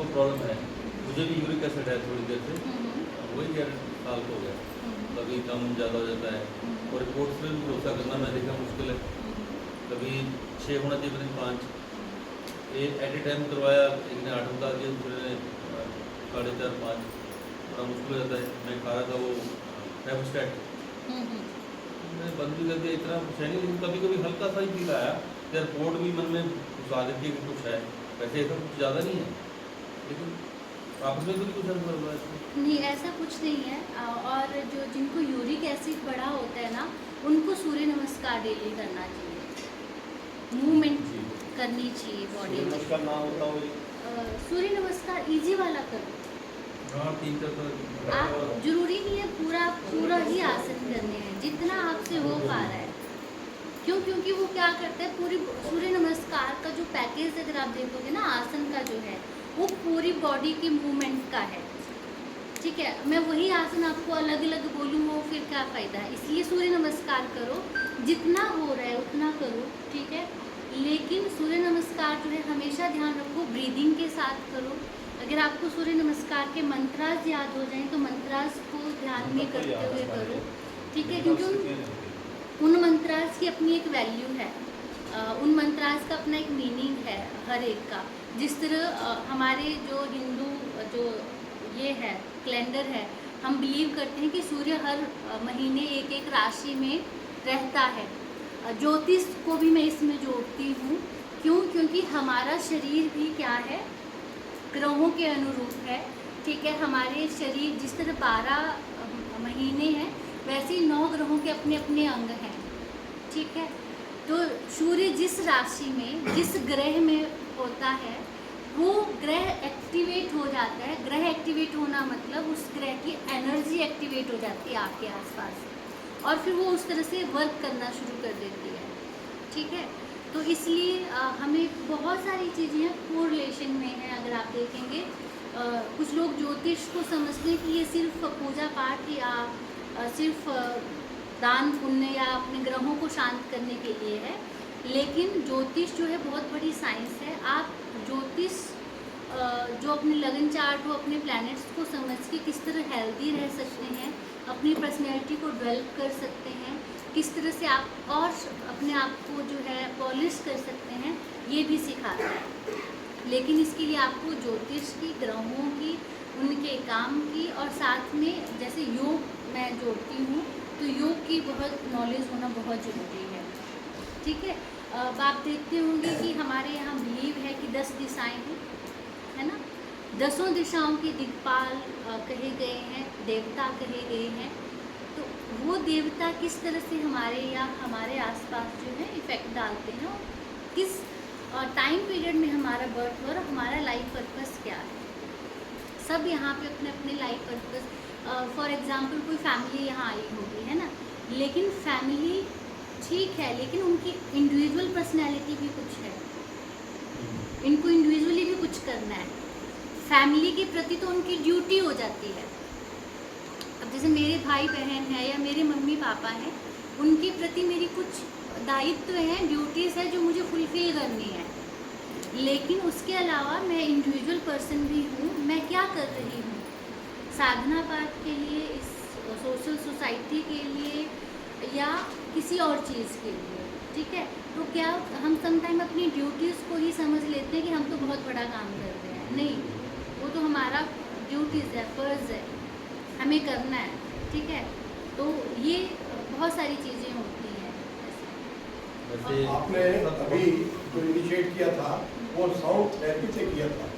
को प्रॉब्लम है, मुझे भी यूरिक एसिड है थोड़ी देर से, वही 11 साल को हो गया, कभी कम ज़्यादा हो जाता है और रिपोर्ट्स पे भी भरोसा करना मैं देखा मुश्किल है, कभी 6 होना चाहिए दिन 5, एक एट ए टाइम करवाया, एक ने 8 बता दिया, दूसरे ने 4.5 5, बड़ा मुश्किल हो जाता है। मैं खा रहा था वो रेबस्टैट, मैंने बंद भी कर दिया, इतना कुछ है नहीं, लेकिन कभी कभी हल्का सा ही फील आया, या रिपोर्ट भी मन में घुसा देती है कि कुछ है, वैसे ऐसा कुछ ज़्यादा नहीं है, लेकिन आपस में तो भी कुछ असर हुआ है। नहीं, ऐसा कुछ नहीं है। और जो जिनको यूरिक एसिड बढ़ा होता है ना, उनको सूर्य नमस्कार डेली करना चाहिए, मूवमेंट करनी चाहिए बॉडी में। नमस्कार ना होता हो सूर्य नमस्कार इजी वाला करो, हाँ 3-4 आप जरूरी नहीं है पूरा ही आसन करने हैं, जितना आपसे हो पा रहा है। क्यों? क्योंकि वो क्या करता है, पूरी सूर्य नमस्कार का जो पैकेज अगर आप देखोगे ना, आसन का जो है वो पूरी बॉडी की मूवमेंट का है, ठीक है। मैं वही आसन आपको अलग अलग बोलूँ, वो फिर क्या फ़ायदा है। इसलिए सूर्य नमस्कार करो, जितना हो रहा है उतना करो, ठीक है। लेकिन सूर्य नमस्कार जो है हमेशा ध्यान रखो ब्रीदिंग के साथ करो। अगर आपको सूर्य नमस्कार के मंत्रास याद हो जाएं तो मंत्रास को ध्यान में करते हुए करो, ठीक है। क्योंकि उन मंत्रास की अपनी एक वैल्यू है, उन मंत्रास का अपना एक मीनिंग है हर एक का। जिस तरह हमारे जो हिंदू जो ये है कैलेंडर है, हम बिलीव करते हैं कि सूर्य हर महीने एक एक राशि में रहता है। ज्योतिष को भी मैं इसमें जोड़ती हूँ। क्यों? क्योंकि हमारा शरीर भी क्या है, ग्रहों के अनुरूप है, ठीक है। हमारे शरीर जिस तरह 12 महीने हैं, वैसे ही 9 ग्रहों के अपने अपने अंग हैं, ठीक है। तो सूर्य जिस राशि में जिस ग्रह में होता है, वो ग्रह एक्टिवेट हो जाता है। ग्रह एक्टिवेट होना मतलब उस ग्रह की एनर्जी एक्टिवेट हो जाती है आपके आसपास, और फिर वो उस तरह से वर्क करना शुरू कर देती है, ठीक है। तो इसलिए हमें बहुत सारी चीज़ें कोरिलेशन में हैं। अगर आप देखेंगे, कुछ लोग ज्योतिष को समझते हैं कि ये सिर्फ पूजा पाठ या सिर्फ दान पुण्य या अपने ग्रहों को शांत करने के लिए है, लेकिन ज्योतिष जो है बहुत बड़ी साइंस है। आप ज्योतिष जो अपने लगन चार्ट हो, अपने प्लैनेट्स को समझ के किस तरह हेल्दी रह सकते हैं, अपनी पर्सनैलिटी को डेवलप कर सकते हैं, किस तरह से आप और अपने आप को जो है पॉलिश कर सकते हैं, ये भी सिखाता है। लेकिन इसके लिए आपको ज्योतिष की, ग्रहों की, उनके काम की, और साथ में जैसे योग मैं जोड़ती हूँ, तो योग की बहुत नॉलेज होना बहुत ज़रूरी है, ठीक है। आप देखते होंगे कि हमारे यहाँ बिलीव है कि 10 दिशाएँ हैं, है ना। 10 दिशाओं के दिक्पाल कहे गए हैं, देवता कहे गए हैं। तो वो देवता किस तरह से हमारे या हमारे आसपास जो है इफ़ेक्ट डालते हैं, और किस टाइम पीरियड में हमारा बर्थ हो, और हमारा लाइफ पर्पस क्या है, सब यहाँ पे अपने अपने लाइफ पर्पस। फॉर एग्जांपल कोई फैमिली यहाँ आई होगी, है ना, लेकिन फैमिली ठीक है, लेकिन उनकी इंडिविजुअल पर्सनैलिटी भी कुछ है, इनको इंडिविजुअली भी कुछ करना है। फैमिली के प्रति तो उनकी ड्यूटी हो जाती है। अब जैसे मेरे भाई बहन हैं या मेरे मम्मी पापा हैं, उनके प्रति मेरी कुछ दायित्व हैं, ड्यूटीज़ है जो मुझे फुलफ़िल करनी है। लेकिन उसके अलावा मैं इंडिविजुअल पर्सन भी हूँ। मैं क्या कर रही हूँ साधना पाठ के लिए, इस सोशल सोसाइटी के लिए, या किसी और चीज़ के लिए, ठीक है। तो क्या हम समटाइम अपनी ड्यूटीज़ को ही समझ लेते हैं कि हम तो बहुत बड़ा काम कर रहे हैं। नहीं, वो तो हमारा ड्यूटीज़ है, फ़र्ज़ है, हमें करना है, ठीक है। तो ये बहुत सारी चीज़ें होती हैं। आपने अभी जो इनिशिएट किया था वो साउंड थेरेपी से किया था।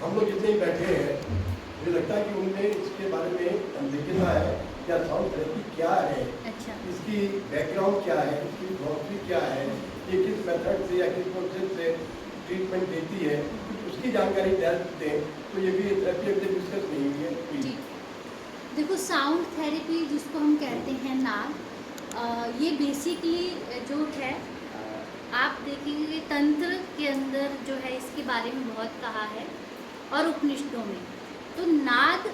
हम लोग जितने ही बैठे हैं, मुझे लगता है कि उनमें इसके बारे में अनदेखा है, क्या साउंड थेरेपी क्या है, अच्छा, इसकी बैकग्राउंड क्या है, इसकी फिलॉसफी क्या है, ये किस मेथड से या किस प्रोसेस से ट्रीटमेंट देती है, उसकी जानकारी देते हैं। तो ये भी थेरेपी अभी डिस्कस नहीं हुई है, प्लीज। देखो, साउंड थेरेपी जिसको हम कहते हैं नाद, ये बेसिकली जो है, आप देखेंगे तंत्र के अंदर जो है इसके बारे में बहुत कहा है, और उपनिषदों में। तो नाद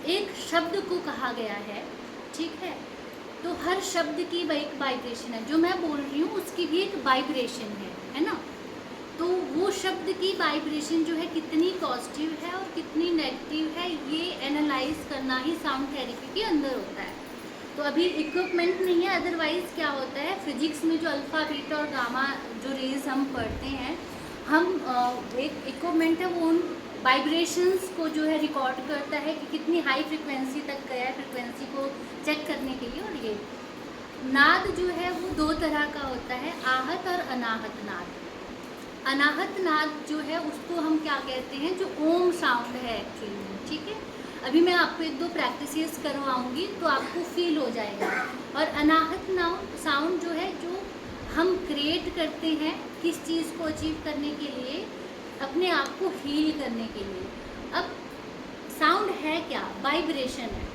एक शब्द को कहा गया है, ठीक है। तो हर शब्द की एक वाइब्रेशन है, जो मैं बोल रही हूँ उसकी भी एक वाइब्रेशन है ना। तो वो शब्द की वाइब्रेशन जो है कितनी पॉजिटिव है और कितनी नेगेटिव है, ये एनालाइज करना ही साउंड थेरेपी के अंदर होता है। तो अभी इक्विपमेंट नहीं है, अदरवाइज़ क्या होता है फिजिक्स में जो अल्फ़ा बीटा और गामा जो रेज हम पढ़ते हैं, हम एक इक्विपमेंट है वो उन वाइब्रेशंस को जो है रिकॉर्ड करता है कि कितनी हाई फ्रिक्वेंसी तक गया है, फ्रिक्वेंसी को चेक करने के लिए। और ये नाद जो है वो दो तरह का होता है, आहत और अनाहत नाद। अनाहत नाद जो है उसको हम क्या कहते हैं, जो ओम साउंड है एक्चुअली में, ठीक है। अभी मैं आपको एक दो प्रैक्टिसेस करवाऊंगी तो आपको फील हो जाएगा। और अनाहत साउंड जो है, जो हम क्रिएट करते हैं किस चीज़ को अचीव करने के लिए, अपने आप को हील करने के लिए। अब साउंड है क्या, वाइब्रेशन है।